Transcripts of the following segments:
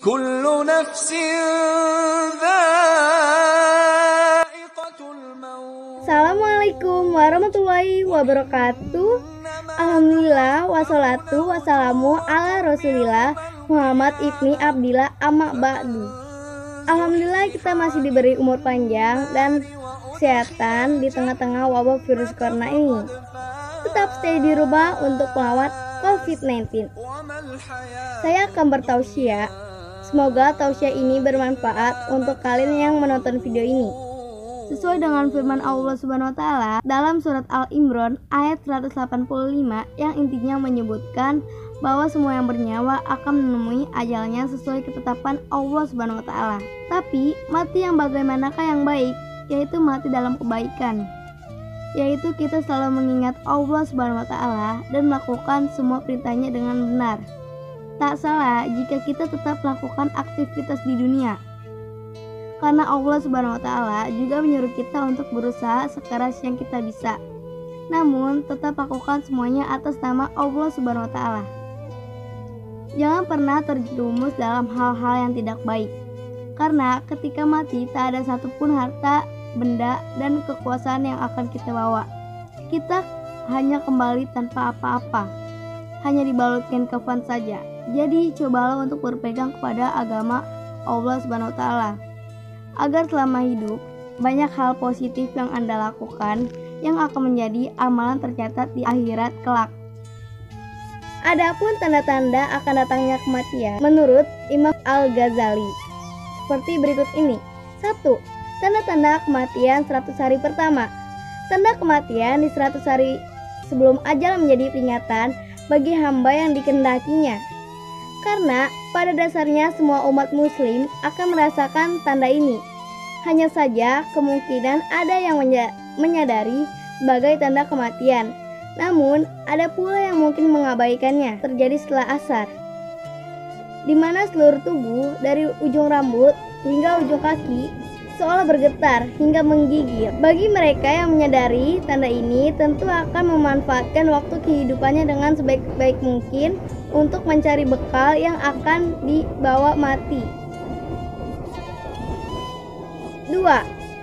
كل نفس ذائقة الموت. Assalamualaikum warahmatullahi wabarakatuh. Alhamdulillah wassalatu wassalamu ala rasulillah Muhammad ibni Abdillah amma ba'du. Alhamdulillah kita masih diberi umur panjang dan kesehatan di tengah-tengah wabah virus corona ini. Tetap stay di rumah untuk melawan COVID-19. Saya akan bertausiah. Semoga tausiah ini bermanfaat untuk kalian yang menonton video ini. Sesuai dengan firman Allah Subhanahu wa taala dalam surat Al-Imran ayat 185 yang intinya menyebutkan bahwa semua yang bernyawa akan menemui ajalnya sesuai ketetapan Allah Subhanahu wa taala. Tapi mati yang bagaimanakah yang baik? Yaitu mati dalam kebaikan. Yaitu kita selalu mengingat Allah Subhanahu wa taala dan melakukan semua perintahnya dengan benar. Tak salah jika kita tetap melakukan aktivitas di dunia. Karena Allah Subhanahu wa taala juga menyuruh kita untuk berusaha sekeras yang kita bisa. Namun, tetap lakukan semuanya atas nama Allah Subhanahu wa taala. Jangan pernah terjerumus dalam hal-hal yang tidak baik. Karena ketika mati tak ada satupun harta, benda, dan kekuasaan yang akan kita bawa. Kita hanya kembali tanpa apa-apa. Hanya dibalutkan kafan saja. Jadi, cobalah untuk berpegang kepada agama Allah Subhanahu wa taala. Agar selama hidup, banyak hal positif yang Anda lakukan yang akan menjadi amalan tercatat di akhirat kelak. Adapun tanda-tanda akan datangnya kematian menurut Imam Al-Ghazali seperti berikut ini. 1. Tanda-tanda kematian 100 hari pertama. Tanda kematian di 100 hari sebelum ajal menjadi peringatan bagi hamba yang dikehendakinya. Karena pada dasarnya semua umat muslim akan merasakan tanda ini. Hanya saja kemungkinan ada yang menyadari sebagai tanda kematian. Namun ada pula yang mungkin mengabaikannya. Terjadi setelah asar, di mana seluruh tubuh dari ujung rambut hingga ujung kaki seolah bergetar hingga menggigil. Bagi mereka yang menyadari tanda ini tentu akan memanfaatkan waktu kehidupannya dengan sebaik-baik mungkin untuk mencari bekal yang akan dibawa mati. 2.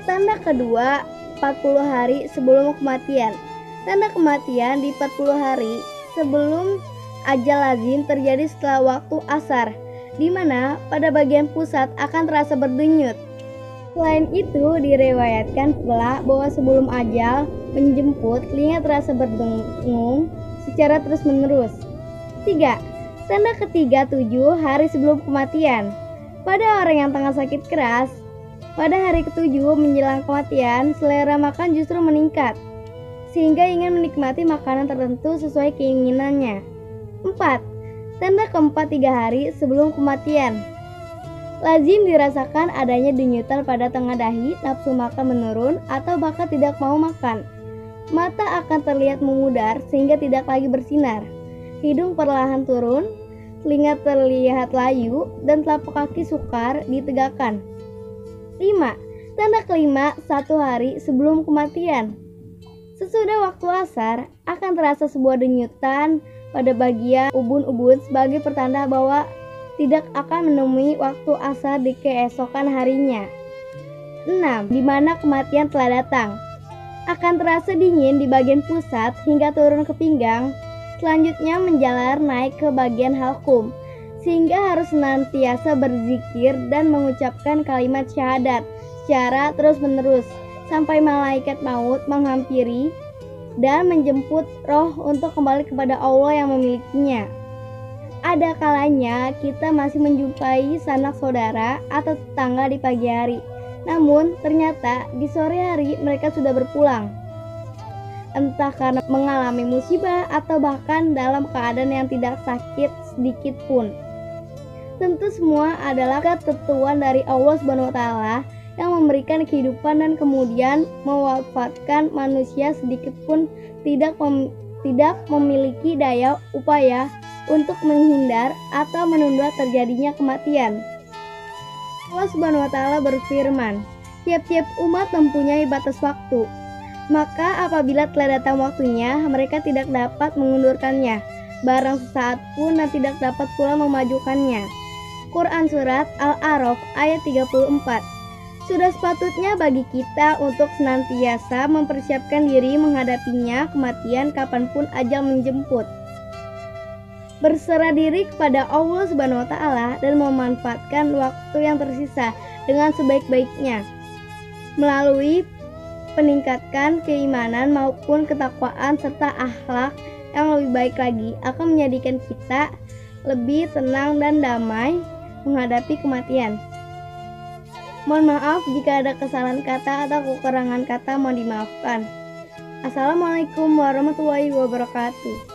Tanda kedua 40 hari sebelum kematian. Tanda kematian di 40 hari sebelum ajal lazim terjadi setelah waktu asar, di mana pada bagian pusat akan terasa berdenyut. Selain itu, diriwayatkan pula bahwa sebelum ajal menjemput, telinga terasa berdengung secara terus-menerus. 3. Tanda ketiga 7 hari sebelum kematian. Pada orang yang tengah sakit keras, pada hari ke-7 menjelang kematian, selera makan justru meningkat, sehingga ingin menikmati makanan tertentu sesuai keinginannya. 4. Tanda keempat 3 hari sebelum kematian. Lazim dirasakan adanya denyutan pada tengah dahi, nafsu makan menurun, atau bahkan tidak mau makan. Mata akan terlihat memudar sehingga tidak lagi bersinar. Hidung perlahan turun, telinga terlihat layu, dan telapak kaki sukar ditegakkan. 5. Tanda kelima 1 hari sebelum kematian. Sesudah waktu asar, akan terasa sebuah denyutan pada bagian ubun-ubun sebagai pertanda bahwa tidak akan menemui waktu asar di keesokan harinya. 6. Di mana kematian telah datang. Akan terasa dingin di bagian pusat hingga turun ke pinggang, selanjutnya menjalar naik ke bagian halkum, sehingga harus senantiasa berzikir dan mengucapkan kalimat syahadat secara terus-menerus sampai malaikat maut menghampiri dan menjemput roh untuk kembali kepada Allah yang memilikinya. Ada kalanya kita masih menjumpai sanak saudara atau tetangga di pagi hari. Namun ternyata di sore hari mereka sudah berpulang. Entah karena mengalami musibah atau bahkan dalam keadaan yang tidak sakit sedikit pun. Tentu semua adalah ketentuan dari Allah Subhanahu wa taala yang memberikan kehidupan dan kemudian mewafatkan manusia sedikit pun tidak memiliki daya upaya untuk menghindar atau menunda terjadinya kematian. Allah Subhanahu wa taala berfirman, tiap-tiap umat mempunyai batas waktu. Maka apabila telah datang waktunya, mereka tidak dapat mengundurkannya, barang sesaat pun dan tidak dapat pula memajukannya. Quran Surat Al-A'raf ayat 34. Sudah sepatutnya bagi kita untuk senantiasa mempersiapkan diri menghadapinya kematian kapanpun ajal menjemput. Berserah diri kepada Allah Subhanahu wa Ta'ala dan memanfaatkan waktu yang tersisa dengan sebaik-baiknya melalui peningkatkan keimanan maupun ketakwaan serta akhlak yang lebih baik lagi akan menjadikan kita lebih tenang dan damai menghadapi kematian. Mohon maaf jika ada kesalahan kata atau kekurangan kata, mohon dimaafkan. Assalamualaikum warahmatullahi wabarakatuh.